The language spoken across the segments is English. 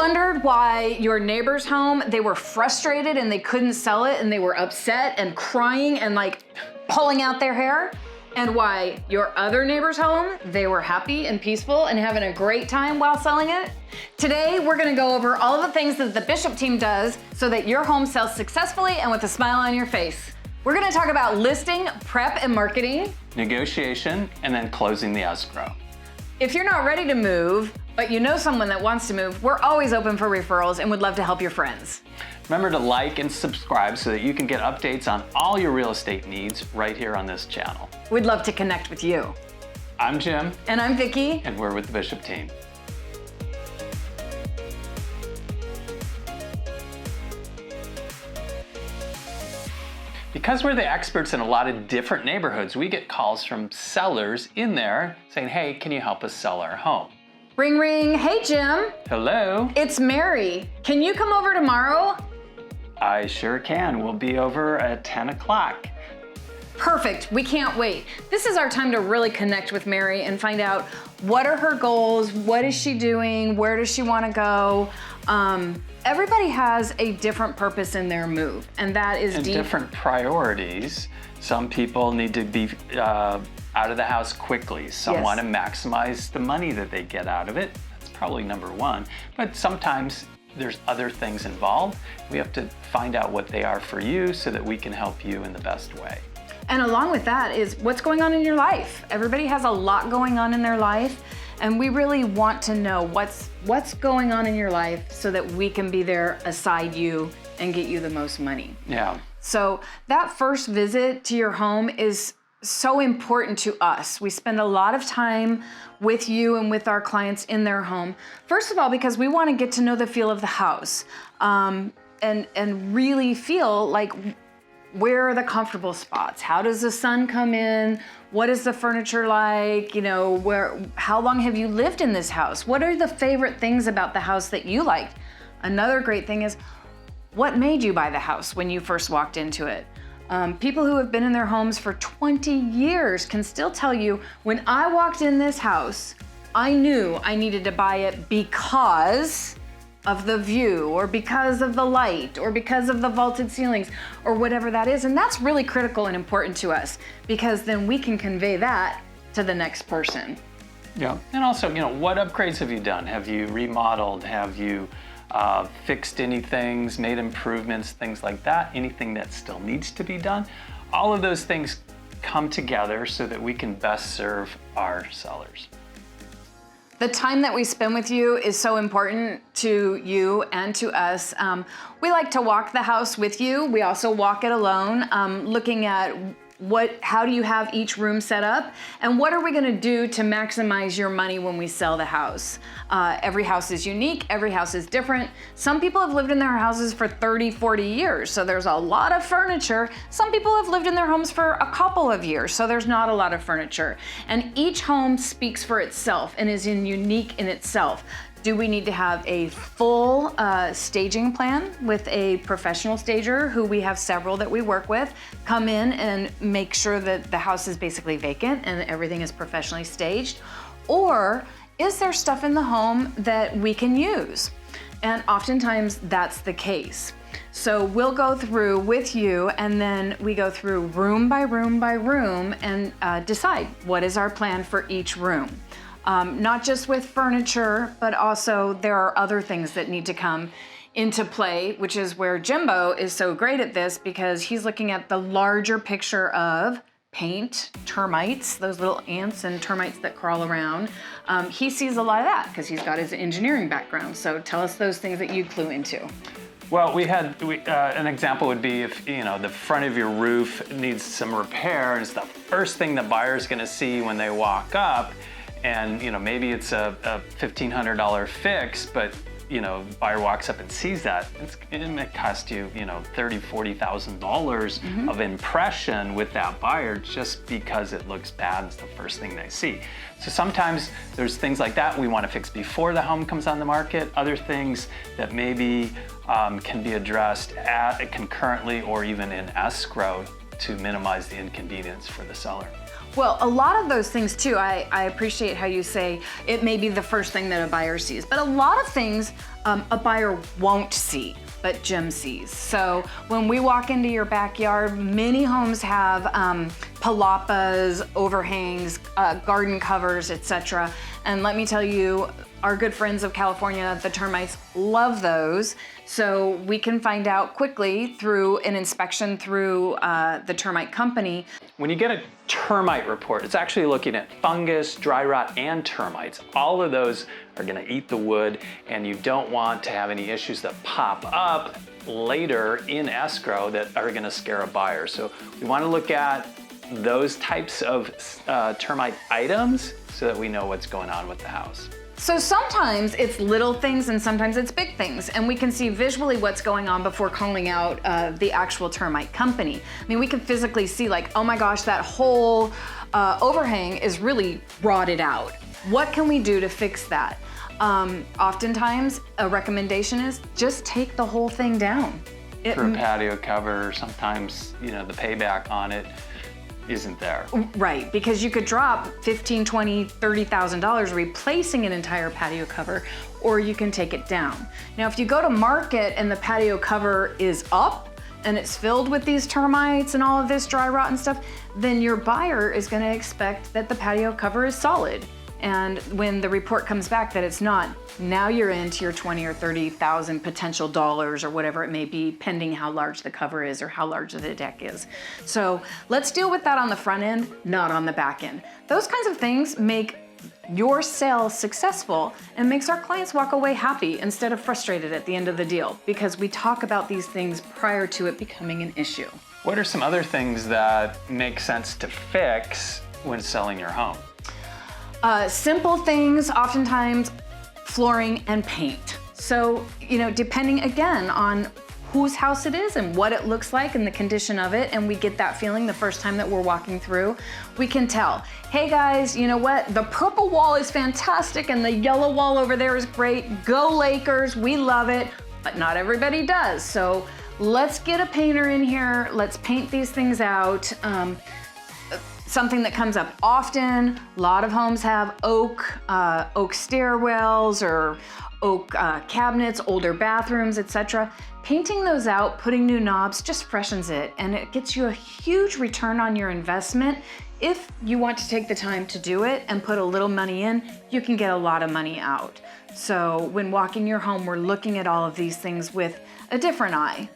wondered why your neighbor's home, they were frustrated and they couldn't sell it and they were upset and crying and like pulling out their hair? And why your other neighbor's home, they were happy and peaceful and having a great time while selling it? Today, we're gonna go over all of the things that the Bishop team does so that your home sells successfully and with a smile on your face. We're gonna talk about listing, prep, and marketing, negotiation, and then closing the escrow. If you're not ready to move, but you know someone that wants to move, we're always open for referrals and would love to help your friends. Remember to like and subscribe so that you can get updates on all your real estate needs right here on this channel. We'd love to connect with you. I'm Jim. And I'm Vickie. And we're with the Bishop team. Because we're the experts in a lot of different neighborhoods, we get calls from sellers in there saying, hey, can you help us sell our home? Ring, ring. Hey, Jim. Hello. It's Mary. Can you come over tomorrow? I sure can. We'll be over at 10 o'clock. Perfect. We can't wait. This is our time to really connect with Mary and find out what are her goals, what is she doing, where does she want to go. Everybody has a different purpose in their move, and that is different priorities. Some people need to be out of the house quickly. Some want to maximize the money that they get out of it. That's probably number one. But sometimes there's other things involved. We have to find out what they are for you so that we can help you in the best way. And along with that is what's going on in your life. Everybody has a lot going on in their life, and we really want to know what's going on in your life so that we can be there aside you and get you the most money. Yeah. So that first visit to your home is so important to us. We spend a lot of time with you and with our clients in their home. First of all, because we want to get to know the feel of the house, and really feel like, where are the comfortable spots? How does the sun come in? What is the furniture like? You know, how long have you lived in this house? What are the favorite things about the house that you liked? Another great thing is, what made you buy the house when you first walked into it? People who have been in their homes for 20 years can still tell you, when I walked in this house, I knew I needed to buy it because of the view, or because of the light, or because of the vaulted ceilings, or whatever that is. And that's really critical and important to us, because then we can convey that to the next person. Yeah, and also, you know, what upgrades have you done? Have you remodeled? Have you fixed anything, made improvements, things like that? Anything that still needs to be done? All of those things come together so that we can best serve our sellers. The time that we spend with you is so important to you and to us. We like to walk the house with you. We also walk it alone, looking at how do you have each room set up, and what are we gonna do to maximize your money when we sell the house? Every house is unique, every house is different. Some people have lived in their houses for 30, 40 years, so there's a lot of furniture. Some people have lived in their homes for a couple of years, so there's not a lot of furniture. And each home speaks for itself and is unique in itself. Do we need to have a full staging plan with a professional stager, who we have several that we work with, come in and make sure that the house is basically vacant and everything is professionally staged? Or is there stuff in the home that we can use? And oftentimes that's the case. So we'll go through with you, and then we go through room by room by room and decide what is our plan for each room. Not just with furniture, but also there are other things that need to come into play, which is where Jimbo is so great at this, because he's looking at the larger picture of paint, termites, those little ants and termites that crawl around. He sees a lot of that because he's got his engineering background. So tell us those things that you clue into. Well, an example would be if, you know, the front of your roof needs some repair, and it's the first thing the buyer's gonna see when they walk up. And, you know, maybe it's a $1,500 fix, but, you know, buyer walks up and sees that, it might cost you, you know, $30,000, $40,000 of impression with that buyer just because it looks bad. It's the first thing they see. So sometimes there's things like that we want to fix before the home comes on the market. Other things that maybe can be addressed concurrently or even in escrow to minimize the inconvenience for the seller. Well, a lot of those things too, I appreciate how you say it may be the first thing that a buyer sees, but a lot of things a buyer won't see, but Jim sees. So when we walk into your backyard, many homes have palapas, overhangs, garden covers, etc. And let me tell you, our good friends of California, the termites, love those. So we can find out quickly through an inspection through the termite company. When you get a termite report, it's actually looking at fungus, dry rot, and termites. All of those are gonna eat the wood, and you don't want to have any issues that pop up later in escrow that are gonna scare a buyer. So we wanna look at those types of termite items so that we know what's going on with the house. So sometimes it's little things and sometimes it's big things, and we can see visually what's going on before calling out the actual termite company. I mean, we can physically see like, oh my gosh, that whole overhang is really rotted out. What can we do to fix that? Oftentimes, a recommendation is just take the whole thing down. For a patio cover, sometimes, you know, the payback on it isn't there. Right, because you could drop $15,000, $20,000, $30,000 replacing an entire patio cover, or you can take it down. Now, if you go to market and the patio cover is up and it's filled with these termites and all of this dry rot and stuff, then your buyer is gonna expect that the patio cover is solid. And when the report comes back that it's not, now you're into your $20,000 or $30,000 potential dollars or whatever it may be, pending how large the cover is or how large the deck is. So let's deal with that on the front end, not on the back end. Those kinds of things make your sale successful and makes our clients walk away happy instead of frustrated at the end of the deal, because we talk about these things prior to it becoming an issue. What are some other things that make sense to fix when selling your home? Simple things, oftentimes flooring and paint. So, you know, depending again on whose house it is and what it looks like and the condition of it, and we get that feeling the first time that we're walking through, we can tell, hey guys, you know what? The purple wall is fantastic and the yellow wall over there is great. Go Lakers, we love it, but not everybody does. So let's get a painter in here. Let's paint these things out. Something that comes up often, a lot of homes have oak stairwells or oak cabinets, older bathrooms, etc. Painting those out, putting new knobs just freshens it, and it gets you a huge return on your investment. If you want to take the time to do it and put a little money in, you can get a lot of money out. So when walking your home, we're looking at all of these things with a different eye.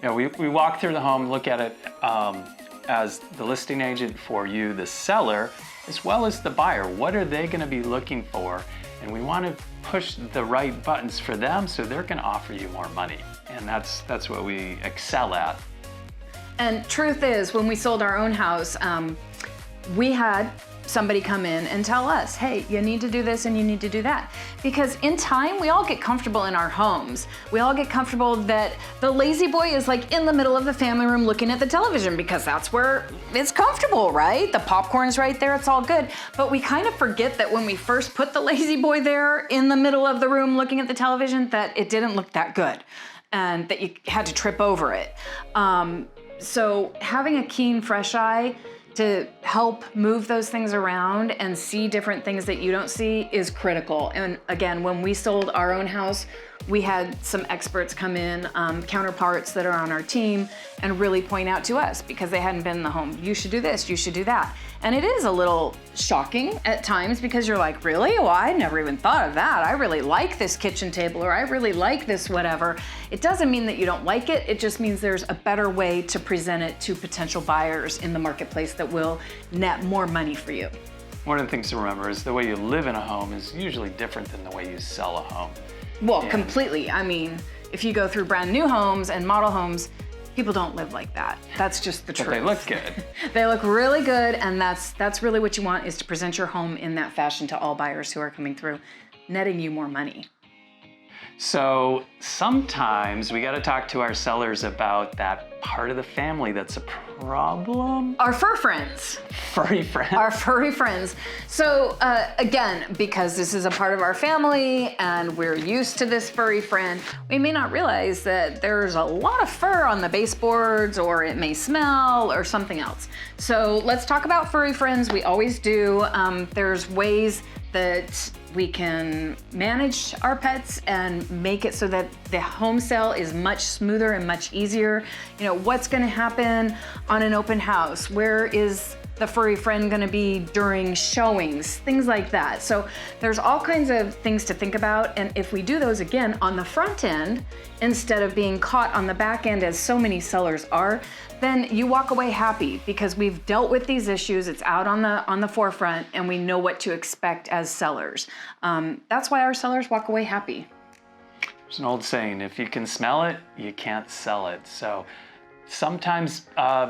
Yeah, we walk through the home, look at it as the listing agent for you, the seller, as well as the buyer. What are they gonna be looking for? And we wanna push the right buttons for them so they're gonna offer you more money. And that's what we excel at. And truth is, when we sold our own house, we had somebody come in and tell us, hey, you need to do this and you need to do that. Because in time, we all get comfortable in our homes. We all get comfortable that the lazy boy is like in the middle of the family room looking at the television because that's where it's comfortable, right? The popcorn's right there, it's all good. But we kind of forget that when we first put the lazy boy there in the middle of the room looking at the television, that it didn't look that good and that you had to trip over it. So having a keen, fresh eye to help move those things around and see different things that you don't see is critical. And again, when we sold our own house, we had some experts come in, counterparts that are on our team, and really point out to us because they hadn't been in the home, you should do this, you should do that. And it is a little shocking at times because you're like, really? Well, I never even thought of that. I really like this kitchen table, or I really like this whatever. It doesn't mean that you don't like it. It just means there's a better way to present it to potential buyers in the marketplace that will net more money for you. One of the things to remember is the way you live in a home is usually different than the way you sell a home. Well, completely. I mean, if you go through brand new homes and model homes, people don't live like that. That's just the truth. But they look good. They look really good, and that's really what you want, is to present your home in that fashion to all buyers who are coming through, netting you more money. So sometimes we got to talk to our sellers about that part of the family that's a problem. Our fur friends. Furry friends. Our furry friends. So again, because this is a part of our family and we're used to this furry friend, we may not realize that there's a lot of fur on the baseboards, or it may smell or something else. So let's talk about furry friends. We always do. There's ways that we can manage our pets and make it so that the home sale is much smoother and much easier. You know, what's gonna happen on an open house? Where is the furry friend gonna be during showings? Things like that. So there's all kinds of things to think about, and if we do those again on the front end, instead of being caught on the back end as so many sellers are, then you walk away happy because we've dealt with these issues. It's out on the forefront, and we know what to expect as sellers. That's why our sellers walk away happy. There's an old saying, if you can smell it, you can't sell it. So sometimes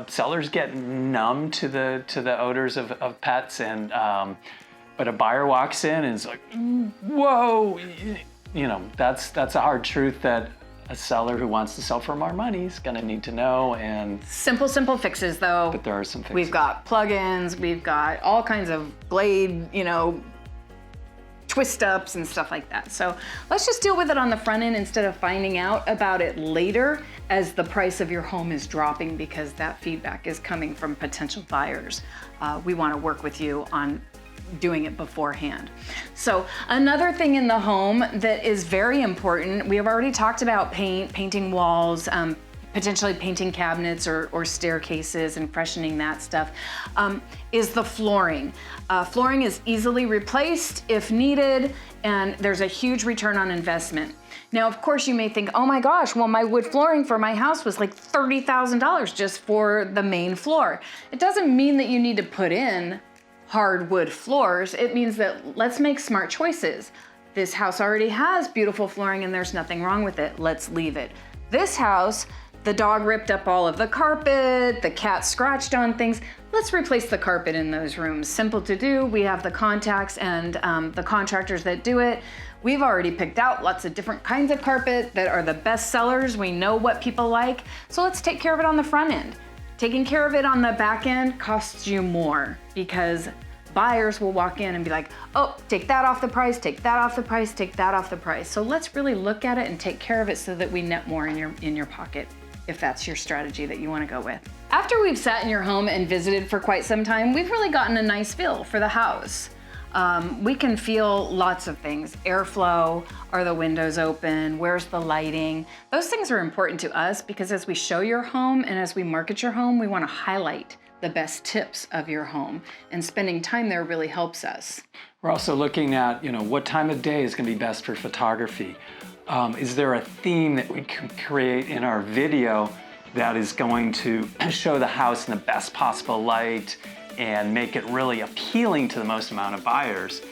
sellers get numb to the odors of pets, and but a buyer walks in and is like, whoa, you know, that's a hard truth that a seller who wants to sell for more money is gonna need to know. And simple fixes though. But there are some fixes. We've got plugins, we've got all kinds of blade, you know, twist ups and stuff like that. So let's just deal with it on the front end instead of finding out about it later as the price of your home is dropping, because that feedback is coming from potential buyers. We wanna work with you on doing it beforehand. So another thing in the home that is very important, we have already talked about painting walls, potentially painting cabinets or staircases and freshening that stuff, is the flooring. Flooring is easily replaced if needed, and there's a huge return on investment. Now, of course, you may think, oh my gosh, well, my wood flooring for my house was like $30,000 just for the main floor. It doesn't mean that you need to put in hardwood floors. It means that let's make smart choices. This house already has beautiful flooring and there's nothing wrong with it. Let's leave it. This house, the dog ripped up all of the carpet, the cat scratched on things. Let's replace the carpet in those rooms. Simple to do. We have the contacts and the contractors that do it. We've already picked out lots of different kinds of carpet that are the best sellers. We know what people like. So let's take care of it on the front end. Taking care of it on the back end costs you more, because buyers will walk in and be like, oh, take that off the price, take that off the price, take that off the price. So let's really look at it and take care of it so that we net more in your pocket, if that's your strategy that you want to go with. After we've sat in your home and visited for quite some time, we've really gotten a nice feel for the house. We can feel lots of things. Airflow, are the windows open? Where's the lighting? Those things are important to us because as we show your home and as we market your home, we want to highlight the best tips of your home, and spending time there really helps us. We're also looking at, you know, what time of day is going to be best for photography. Is there a theme that we can create in our video that is going to show the house in the best possible light and make it really appealing to the most amount of buyers?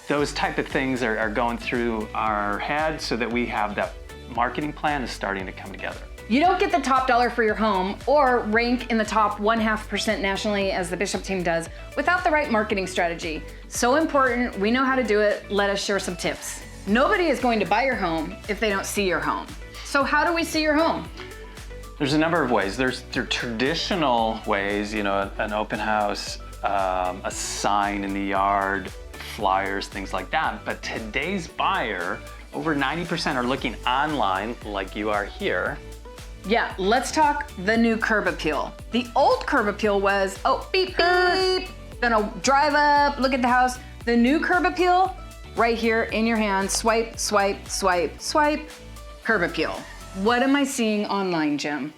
Those type of things are going through our head so that we have that marketing plan is starting to come together. You don't get the top dollar for your home or rank in the top 0.5% nationally as the Bishop team does without the right marketing strategy. So important, we know how to do it. Let us share some tips. Nobody is going to buy your home if they don't see your home. So how do we see your home? There's a number of ways. There are traditional ways, you know, an open house, a sign in the yard, flyers, things like that. But today's buyer, over 90% are looking online like you are here. Yeah, let's talk the new curb appeal. The old curb appeal was, oh, beep, beep, gonna drive up, look at the house. The new curb appeal, right here in your hand, swipe, swipe, swipe, swipe, curb appeal. What am I seeing online, Jim?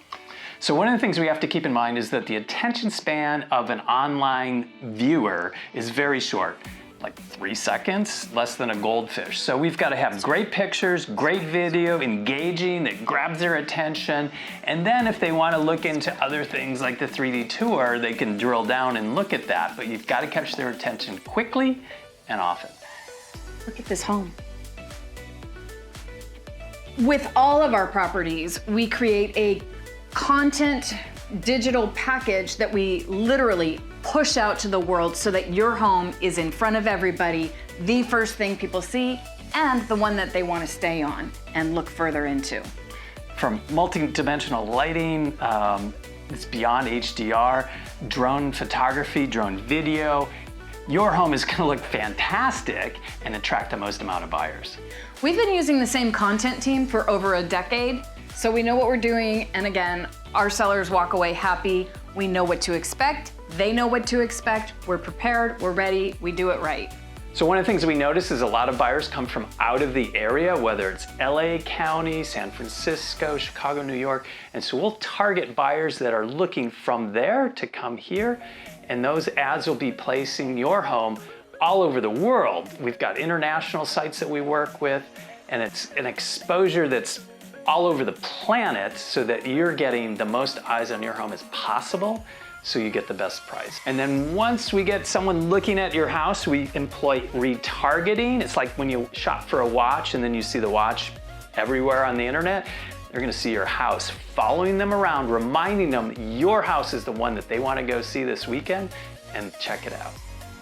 So one of the things we have to keep in mind is that the attention span of an online viewer is very short. Like 3 seconds, less than a goldfish. So we've got to have great pictures, great video, engaging, that grabs their attention. And then if they want to look into other things like the 3D tour, they can drill down and look at that. But you've got to catch their attention quickly and often. Look at this home. With all of our properties, we create a content digital package that we literally push out to the world so that your home is in front of everybody. The first thing people see and the one that they want to stay on and look further into. From multi-dimensional lighting, it's beyond HDR, drone photography, drone video. Your home is gonna look fantastic and attract the most amount of buyers. We've been using the same content team for over a decade, so we know what we're doing, and again, our sellers walk away happy. We know what to expect, they know what to expect, we're prepared, we're ready, we do it right. So one of the things we notice is a lot of buyers come from out of the area, whether it's LA County, San Francisco, Chicago, New York, and so we'll target buyers that are looking from there to come here, and those ads will be placing your home all over the world. We've got international sites that we work with, and it's an exposure that's all over the planet so that you're getting the most eyes on your home as possible, so you get the best price. And then once we get someone looking at your house, we employ retargeting. It's like when you shop for a watch and then you see the watch everywhere on the internet. They're gonna see your house, following them around, reminding them your house is the one that they wanna go see this weekend and check it out.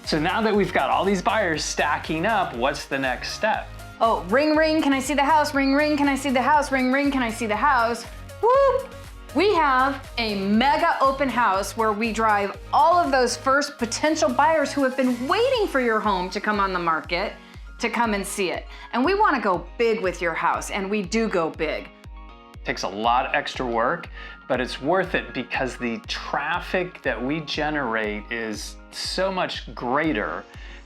So now that we've got all these buyers stacking up, what's the next step? Oh, ring, ring, can I see the house? Ring, ring, can I see the house? Ring, ring, can I see the house? Whoop! We have a mega open house where we drive all of those first potential buyers who have been waiting for your home to come on the market to come and see it. And we wanna go big with your house, and we do go big. It takes a lot of extra work, but it's worth it because the traffic that we generate is so much greater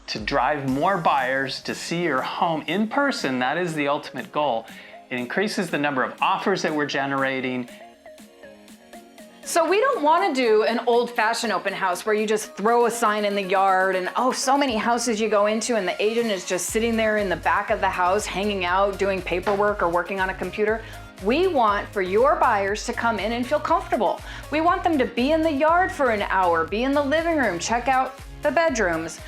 to drive more buyers to see your home in person. That is the ultimate goal. It increases the number of offers that we're generating. So we don't want to do an old-fashioned open house where you just throw a sign in the yard and so many houses you go into and the agent is just sitting there in the back of the house hanging out doing paperwork or working on a computer. We want for your buyers to come in and feel comfortable. We want them to be in the yard for an hour, be in the living room, check out the bedrooms,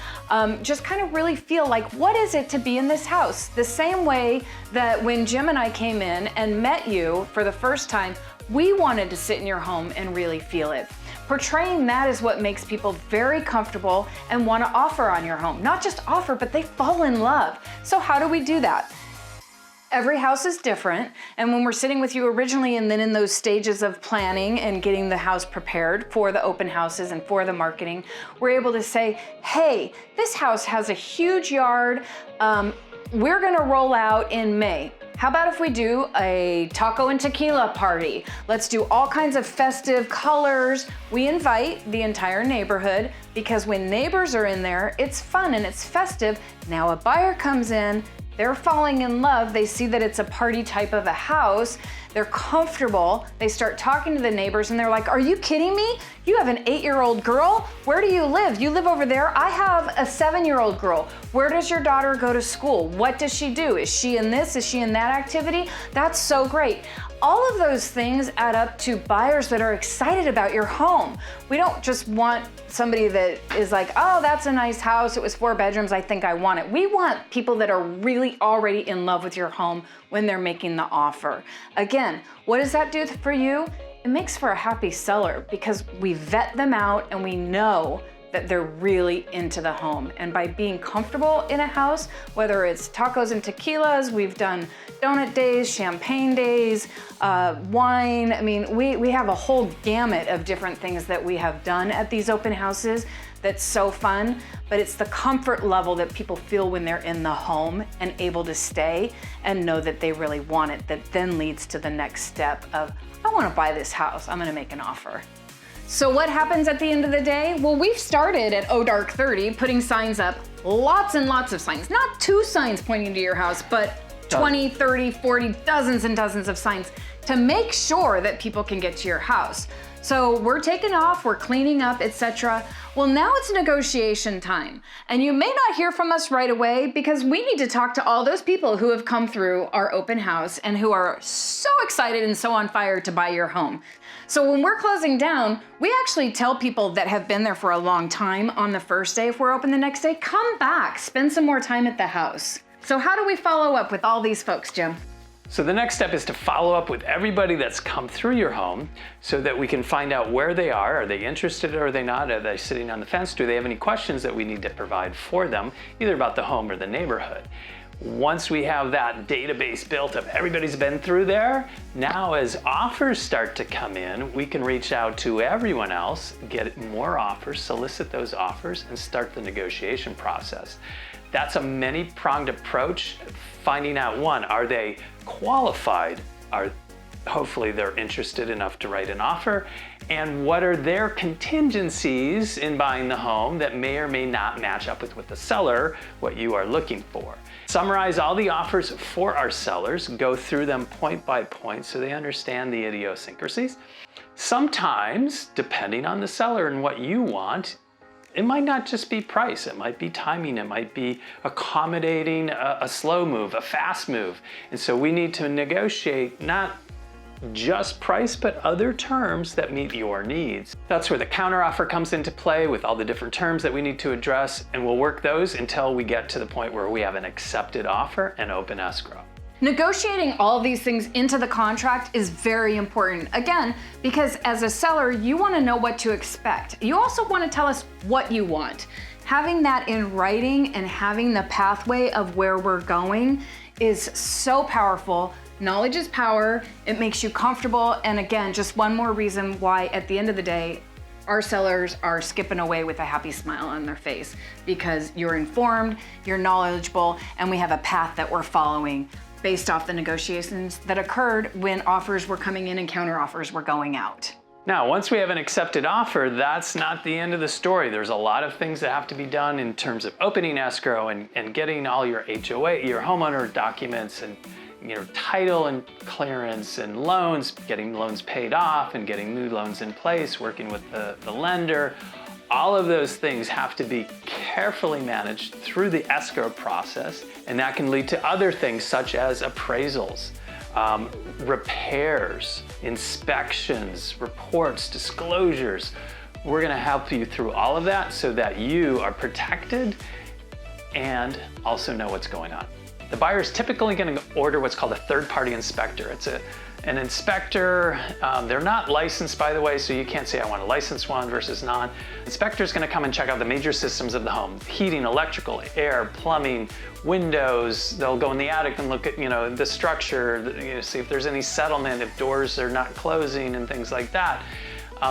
just kind of really feel like, what is it to be in this house? The same way that when Jim and I came in and met you for the first time, we wanted to sit in your home and really feel it. Portraying that is what makes people very comfortable and want to offer on your home. Not just offer, but they fall in love. So how do we do that? Every house is different, and when we're sitting with you originally and then in those stages of planning and getting the house prepared for the open houses and for the marketing, we're able to say, hey, this house has a huge yard. We're gonna roll out in May. How about if we do a taco and tequila party? Let's do all kinds of festive colors. We invite the entire neighborhood because when neighbors are in there, it's fun and it's festive. Now a buyer comes in, they're falling in love. They see that it's a party type of a house. They're comfortable. They start talking to the neighbors and they're like, are you kidding me? You have an 8-year-old girl? Where do you live? You live over there? I have a 7-year-old girl. Where does your daughter go to school? What does she do? Is she in this? Is she in that activity? That's so great. All of those things add up to buyers that are excited about your home. We don't just want somebody that is like, oh, that's a nice house. It was 4 bedrooms. I think I want it. We want people that are really already in love with your home when they're making the offer. Again, what does that do for you? It makes for a happy seller because we vet them out and we know that they're really into the home. And by being comfortable in a house, whether it's tacos and tequilas, we've done donut days, champagne days, wine. I mean, we have a whole gamut of different things that we have done at these open houses that's so fun, but it's the comfort level that people feel when they're in the home and able to stay and know that they really want it, that then leads to the next step of, I wanna buy this house, I'm gonna make an offer. So what happens at the end of the day? Well, we've started at Dark 30 putting signs up, lots and lots of signs. Not 2 signs pointing to your house, but 20, 30, 40, dozens and dozens of signs to make sure that people can get to your house. So we're taking off, we're cleaning up, etc. Well, now it's negotiation time. And you may not hear from us right away because we need to talk to all those people who have come through our open house and who are so excited and so on fire to buy your home. So when we're closing down, we actually tell people that have been there for a long time on the first day, if we're open the next day, come back, spend some more time at the house. So how do we follow up with all these folks, Jim? So the next step is to follow up with everybody that's come through your home so that we can find out where they are. Are they interested or are they not? Are they sitting on the fence? Do they have any questions that we need to provide for them, either about the home or the neighborhood? Once we have that database built up, everybody's been through there. Now as offers start to come in, we can reach out to everyone else, get more offers, solicit those offers, and start the negotiation process. That's a many-pronged approach, finding out, one, are they qualified? Hopefully they're interested enough to write an offer, and what are their contingencies in buying the home that may or may not match up with what the seller, what you are looking for. Summarize all the offers for our sellers, go through them point by point so they understand the idiosyncrasies. Sometimes, depending on the seller and what you want, it might not just be price, it might be timing, it might be accommodating a slow move, a fast move. And so we need to negotiate not just price, but other terms that meet your needs. That's where the counteroffer comes into play with all the different terms that we need to address, and we'll work those until we get to the point where we have an accepted offer and open escrow. Negotiating all of these things into the contract is very important. Again, because as a seller, you want to know what to expect. You also want to tell us what you want. Having that in writing and having the pathway of where we're going is so powerful. Knowledge is power. It makes you comfortable. And again, just one more reason why at the end of the day, our sellers are skipping away with a happy smile on their face, because you're informed, you're knowledgeable, and we have a path that we're following based off the negotiations that occurred when offers were coming in and counter offers were going out. Now, once we have an accepted offer, that's not the end of the story. There's a lot of things that have to be done in terms of opening escrow and getting all your HOA, your homeowner documents, and title and clearance and loans, getting loans paid off and getting new loans in place, working with the lender. All of those things have to be carefully managed through the escrow process, and that can lead to other things such as appraisals, repairs, inspections, reports, disclosures. We're gonna help you through all of that so that you are protected and also know what's going on. The buyer is typically going to order what's called a third-party inspector. It's an inspector. They're not licensed, by the way, so you can't say I want a licensed one versus non. Inspector is going to come and check out the major systems of the home: heating, electrical, air, plumbing, windows. They'll go in the attic and look at the structure, see if there's any settlement, if doors are not closing, and things like that.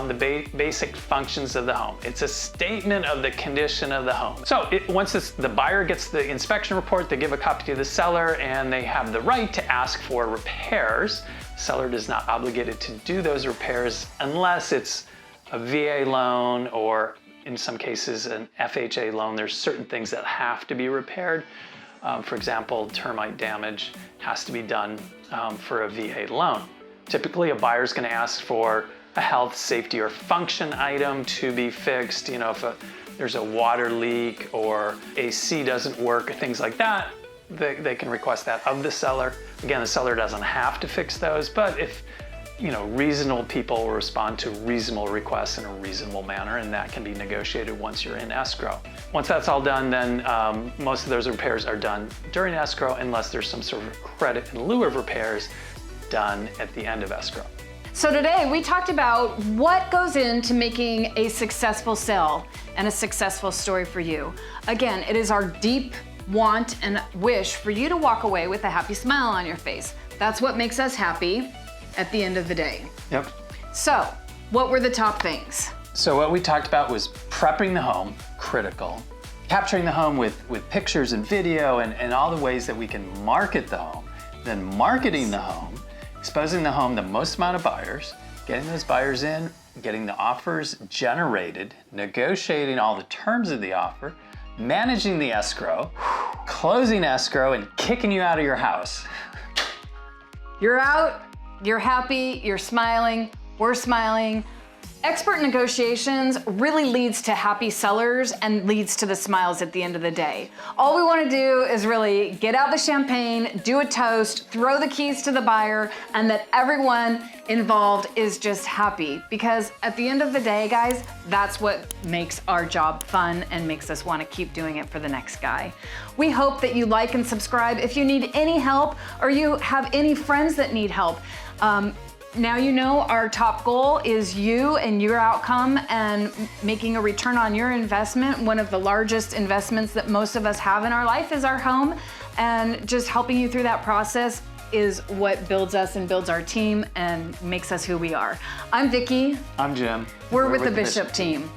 The basic functions of the home. It's a statement of the condition of the home. So once the buyer gets the inspection report, they give a copy to the seller, and they have the right to ask for repairs. Seller is not obligated to do those repairs unless it's a VA loan or, in some cases, an FHA loan. There's certain things that have to be repaired. For example, termite damage has to be done for a VA loan. Typically, a buyer is going to ask for a health, safety, or function item to be fixed. If there's a water leak or AC doesn't work or things like that, they can request that of the seller. Again, the seller doesn't have to fix those, but if reasonable people will respond to reasonable requests in a reasonable manner, and that can be negotiated once you're in escrow. Once that's all done, then most of those repairs are done during escrow, unless there's some sort of credit in lieu of repairs done at the end of escrow. So today we talked about what goes into making a successful sale and a successful story for you. Again, it is our deep want and wish for you to walk away with a happy smile on your face. That's what makes us happy at the end of the day. Yep. So, what were the top things? So what we talked about was prepping the home, critical. Capturing the home with pictures and video and all the ways that we can market the home. Then marketing the home, exposing the home to the most amount of buyers, getting those buyers in, getting the offers generated, negotiating all the terms of the offer, managing the escrow, closing escrow, and kicking you out of your house. You're out, you're happy, you're smiling, we're smiling. Expert negotiations really leads to happy sellers and leads to the smiles at the end of the day. All we want to do is really get out the champagne, do a toast, throw the keys to the buyer, and that everyone involved is just happy. Because at the end of the day, guys, that's what makes our job fun and makes us want to keep doing it for the next guy. We hope that you like and subscribe. If you need any help or you have any friends that need help, now you know our top goal is you and your outcome and making a return on your investment. One of the largest investments that most of us have in our life is our home, and just helping you through that process is what builds us and builds our team and makes us who we are. I'm Vickie. I'm Jim. We're with the Bishop team.